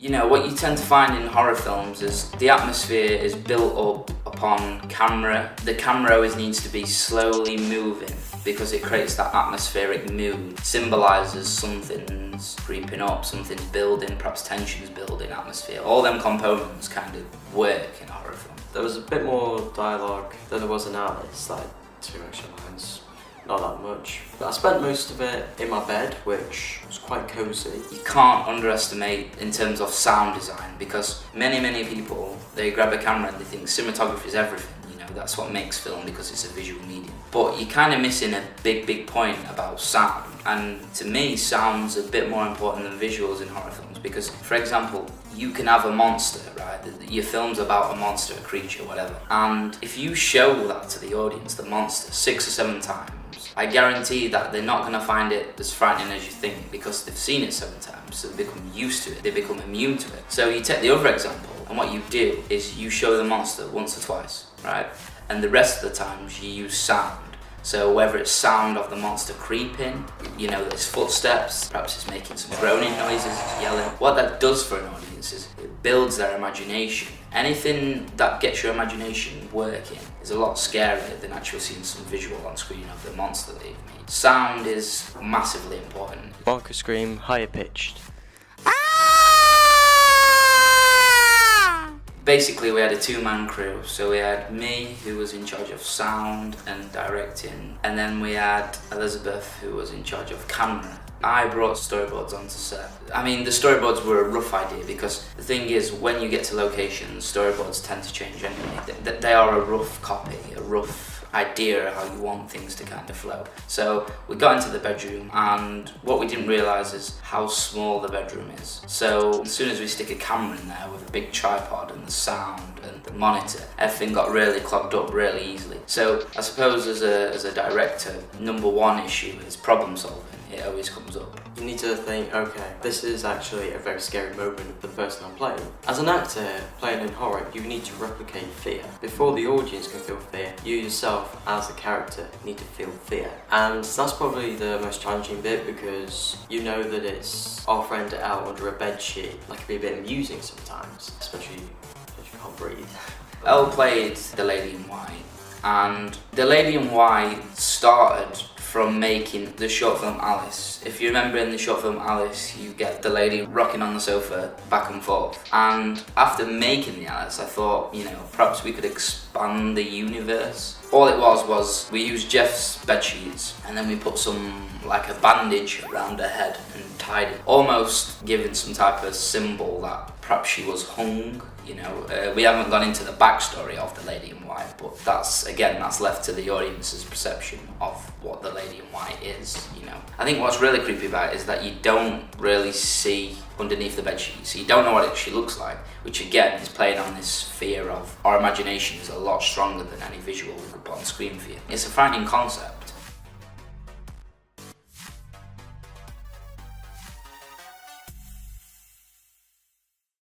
You know, what you tend to find in horror films is the atmosphere is built up upon camera. The camera always needs to be slowly moving because it creates that atmospheric mood, symbolises something's creeping up, something's building, perhaps tension's building, atmosphere. All them components kind of work in a horror film. There was a bit more dialogue than there was in Alice, like 2 extra lines. Not that much. But I spent most of it in my bed, which was quite cosy. You can't underestimate in terms of sound design because many people, they grab a camera and they think cinematography is everything. You know, that's what makes film because it's a visual medium. But you're kind of missing a big point about sound. And to me, sound's a bit more important than visuals in horror films because, for example, you can have a monster, right? Your film's about a monster, a creature, whatever. And if you show that to the audience, the monster, 6 or 7 times, I guarantee that they're not going to find it as frightening as you think because they've seen it 7 times, so they become used to it, they become immune to it. So you take the other example, and what you do is you show the monster once or twice, right? And the rest of the times you use sound. So whether it's sound of the monster creeping, you know, there's footsteps, perhaps it's making some groaning noises, it's yelling. What that does for an audience is it builds their imagination. Anything that gets your imagination working is a lot scarier than actually seeing some visual on screen of the monster they've made. Sound is massively important. Marker scream, higher pitched. Basically, we had a 2-man crew, so we had me, who was in charge of sound and directing, and then we had Elizabeth, who was in charge of camera. I brought storyboards onto set. I mean, the storyboards were a rough idea because the thing is, when you get to locations, storyboards tend to change anyway. They are a rough copy, a rough idea of how you want things to kind of flow. So we got into the bedroom, and what we didn't realise is how small the bedroom is. So as soon as we stick a camera in there with a big tripod and the sound and the monitor, everything got really clogged up really easily. So I suppose as a director, number one issue is problem solving. It always comes up. You need to think, okay, this is actually a very scary moment of the person I'm playing. As an actor playing in horror, you need to replicate fear. Before the audience can feel fear, you yourself as a character need to feel fear. And that's probably the most challenging bit because you know that it's our friend out under a bed sheet. That can be a bit amusing sometimes, especially if you can't breathe. Elle played the Lady in White, and the Lady in White started from making the short film Alice. If you remember in the short film Alice, you get the lady rocking on the sofa back and forth. And after making the Alice, I thought, you know, perhaps we could expand the universe. All it was we used Jeff's bedsheets and then we put like a bandage around her head and tied it, almost giving some type of symbol that perhaps she was hung. You know, we haven't gone into the backstory of the Lady in White, but that's left to the audience's perception of what the Lady in White is, you know. I think what's really creepy about it is that you don't really see underneath the bedsheet, so you don't know what she looks like, which again is playing on this fear of our imagination is a lot stronger than any visual we could put on screen for you. It's a frightening concept.